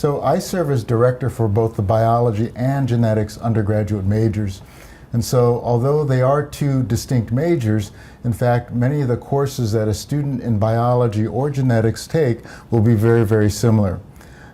So I serve as director for both the biology and genetics undergraduate majors. And so although they are two distinct majors, in fact, many of the courses that a student in biology or genetics take will be very, very similar.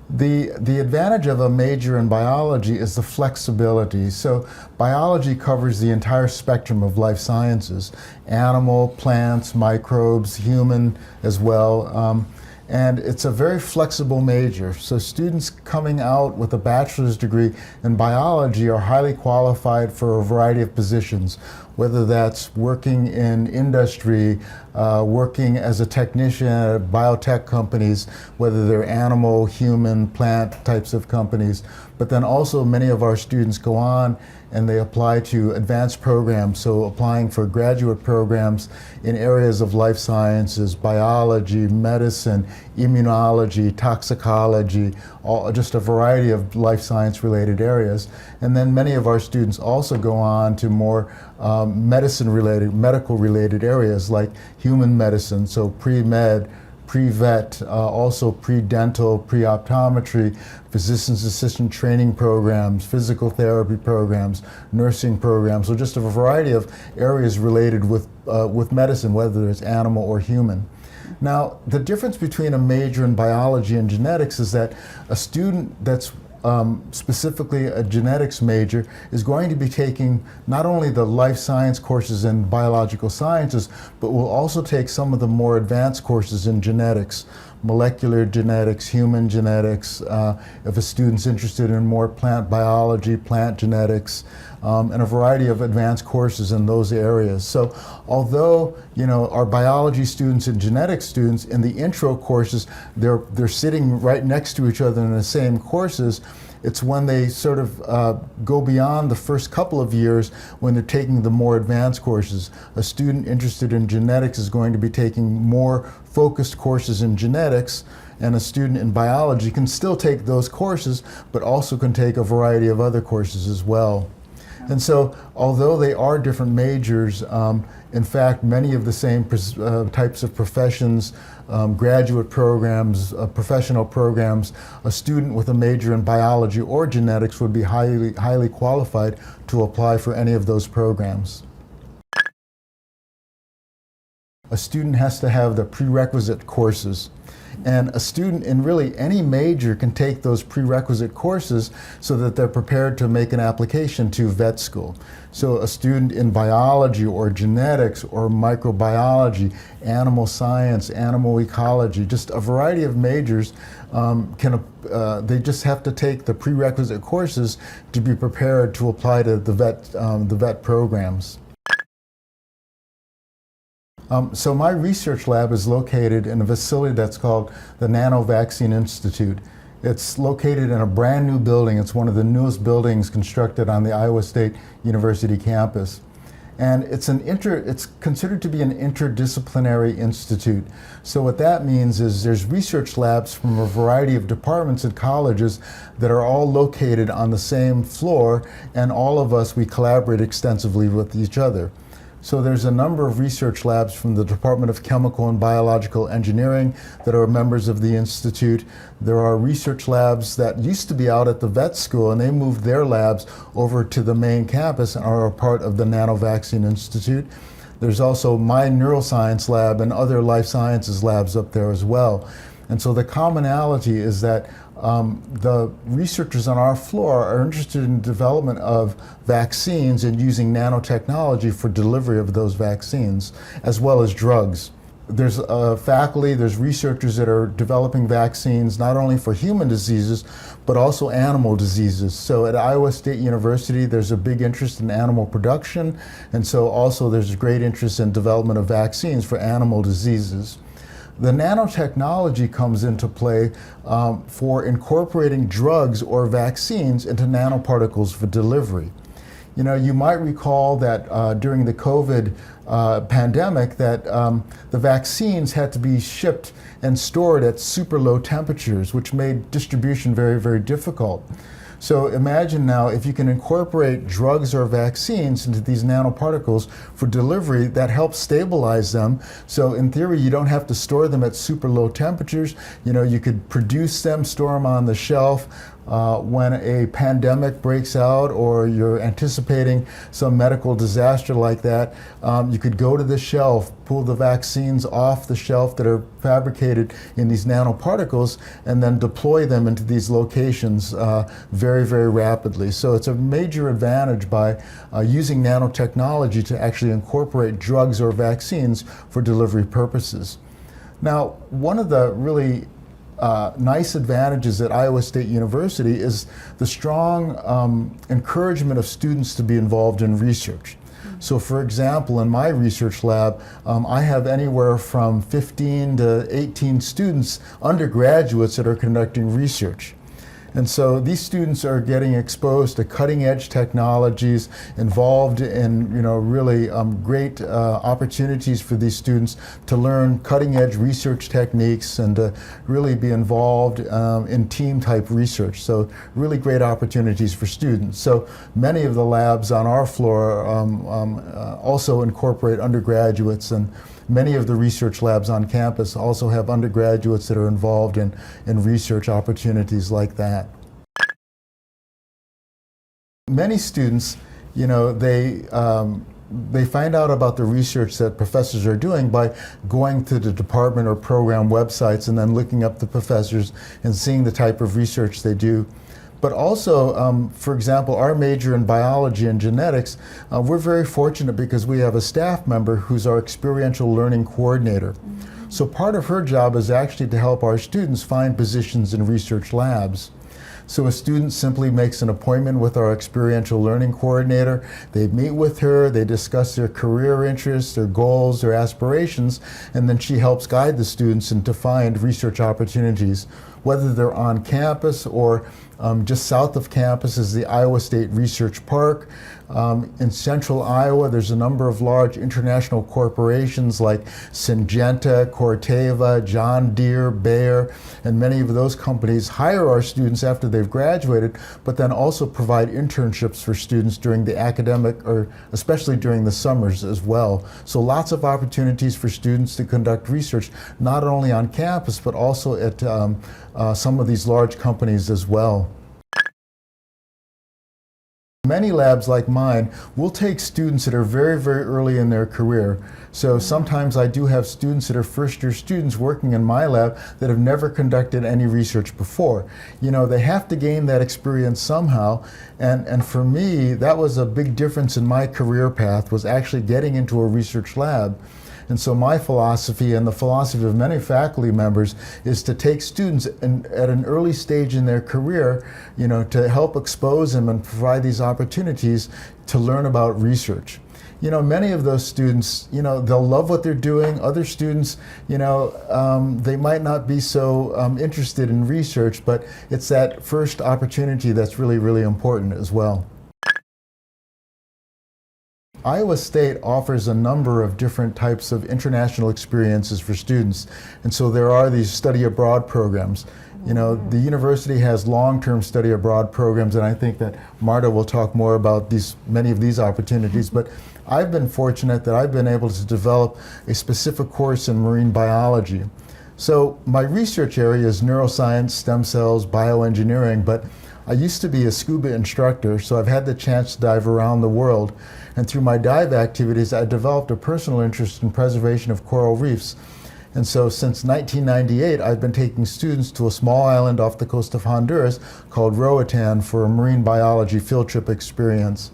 The advantage of a major in biology is the flexibility. So biology covers the entire spectrum of life sciences, animal, plants, microbes, human as well. And it's a very flexible major. So students coming out with a bachelor's degree in biology are highly qualified for a variety of positions, whether that's working in industry, working as a technician at biotech companies, whether they're animal, human, plant types of companies. But then also many of our students go on and they apply to advanced programs, so applying for graduate programs in areas of life sciences, biology, medicine, immunology, toxicology, just a variety of life science related areas. And then many of our students also go on to more medical related areas like human medicine, so pre-med, pre-vet, also pre-dental, pre-optometry, physician's assistant training programs, physical therapy programs, nursing programs, so just a variety of areas related with medicine, whether it's animal or human. Now, the difference between a major in biology and genetics is that a student that's specifically a genetics major is going to be taking not only the life science courses in biological sciences, but will also take some of the more advanced courses in genetics, molecular genetics, human genetics, if a student's interested in more plant biology, plant genetics, and a variety of advanced courses in those areas. So although our biology students and genetics students in the intro courses, they're sitting right next to each other in the same courses, it's when they sort of go beyond the first couple of years when they're taking the more advanced courses. A student interested in genetics is going to be taking more focused courses in genetics, and a student in biology can still take those courses, but also can take a variety of other courses as well. And so, although they are different majors, in fact, many of the same types of professions, graduate programs, professional programs, a student with a major in biology or genetics would be highly qualified to apply for any of those programs. A student has to have the prerequisite courses. And a student in really any major can take those prerequisite courses so that they're prepared to make an application to vet school. So a student in biology or genetics or microbiology, animal science, animal ecology, just a variety of majors, they just have to take the prerequisite courses to be prepared to apply to the vet programs. So my research lab is located in a facility that's called the Nano Vaccine Institute. It's located in a brand new building. It's one of the newest buildings constructed on the Iowa State University campus. And it's considered to be an interdisciplinary institute. So what that means is there's research labs from a variety of departments and colleges that are all located on the same floor, and all of us, we collaborate extensively with each other. So there's a number of research labs from the Department of Chemical and Biological Engineering that are members of the Institute. There are research labs that used to be out at the vet school, and they moved their labs over to the main campus and are a part of the Nano Vaccine Institute. There's also my neuroscience lab and other life sciences labs up there as well. And so the commonality is that the researchers on our floor are interested in development of vaccines and using nanotechnology for delivery of those vaccines, as well as drugs. There's faculty, there's researchers that are developing vaccines not only for human diseases, but also animal diseases. So at Iowa State University, there's a big interest in animal production, and so also there's a great interest in development of vaccines for animal diseases. The nanotechnology comes into play for incorporating drugs or vaccines into nanoparticles for delivery. You might recall that during the COVID pandemic that the vaccines had to be shipped and stored at super low temperatures, which made distribution very, very difficult. So imagine now if you can incorporate drugs or vaccines into these nanoparticles for delivery, that helps stabilize them. So in theory, you don't have to store them at super low temperatures. You could produce them, store them on the shelf. When a pandemic breaks out or you're anticipating some medical disaster like that, you could go to the shelf, pull the vaccines off the shelf that are fabricated in these nanoparticles, and then deploy them into these locations very, very rapidly. So it's a major advantage by using nanotechnology to actually incorporate drugs or vaccines for delivery purposes. Now, one of the really nice advantages at Iowa State University is the strong encouragement of students to be involved in research. So for example, in my research lab, I have anywhere from 15 to 18 students, undergraduates, that are conducting research. And so these students are getting exposed to cutting edge technologies, involved in really great opportunities for these students to learn cutting edge research techniques and to really be involved in team type research. So really great opportunities for students. So many of the labs on our floor also incorporate undergraduates, and many of the research labs on campus also have undergraduates that are involved in research opportunities like that. Many students, they find out about the research that professors are doing by going to the department or program websites and then looking up the professors and seeing the type of research they do. But also, for example, our major in biology and genetics, we're very fortunate because we have a staff member who's our experiential learning coordinator. So part of her job is actually to help our students find positions in research labs. So a student simply makes an appointment with our experiential learning coordinator. They meet with her, they discuss their career interests, their goals, their aspirations, and then she helps guide the students and to find research opportunities, whether they're on campus or just south of campus is the Iowa State Research Park. In central Iowa, there's a number of large international corporations like Syngenta, Corteva, John Deere, Bayer, and many of those companies hire our students after they've graduated, but then also provide internships for students during the academic, or especially during the summers as well. So lots of opportunities for students to conduct research, not only on campus, but also at some of these large companies as well. Many labs like mine will take students that are very, very early in their career. So sometimes I do have students that are first-year students working in my lab that have never conducted any research before. They have to gain that experience somehow, and for me, that was a big difference in my career path, was actually getting into a research lab. And so my philosophy, and the philosophy of many faculty members, is to take students at an early stage in their career, to help expose them and provide these opportunities to learn about research. Many of those students, they'll love what they're doing. Other students, they might not be so interested in research, but it's that first opportunity that's really, really important as well. Iowa State offers a number of different types of international experiences for students, and so there are these study abroad programs. The university has long-term study abroad programs, and I think that Marta will talk more about many of these opportunities, but I've been fortunate that I've been able to develop a specific course in marine biology. So my research area is neuroscience, stem cells, bioengineering, but I used to be a scuba instructor, so I've had the chance to dive around the world. And through my dive activities, I developed a personal interest in preservation of coral reefs. And so since 1998, I've been taking students to a small island off the coast of Honduras called Roatan for a marine biology field trip experience.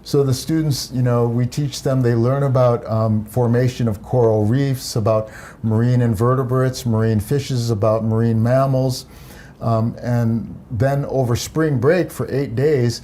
So the students, we teach them, they learn about formation of coral reefs, about marine invertebrates, marine fishes, about marine mammals. And then over spring break for 8 days,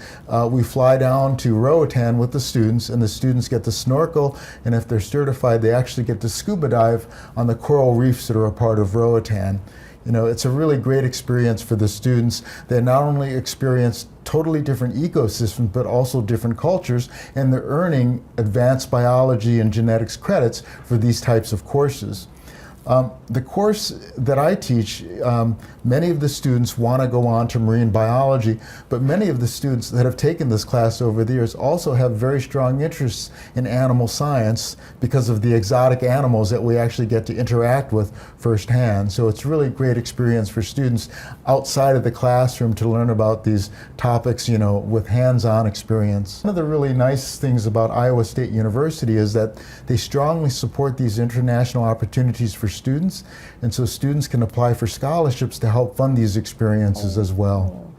we fly down to Roatan with the students, and the students get to snorkel, and if they're certified, they actually get to scuba dive on the coral reefs that are a part of Roatan. It's a really great experience for the students. They not only experience totally different ecosystems, but also different cultures, and they're earning advanced biology and genetics credits for these types of courses. The course that I teach, many of the students want to go on to marine biology, but many of the students that have taken this class over the years also have very strong interests in animal science because of the exotic animals that we actually get to interact with firsthand. So it's really a great experience for students outside of the classroom to learn about these topics, you know, with hands-on experience. One of the really nice things about Iowa State University is that they strongly support these international opportunities for students, and so students can apply for scholarships to help fund these experiences as well.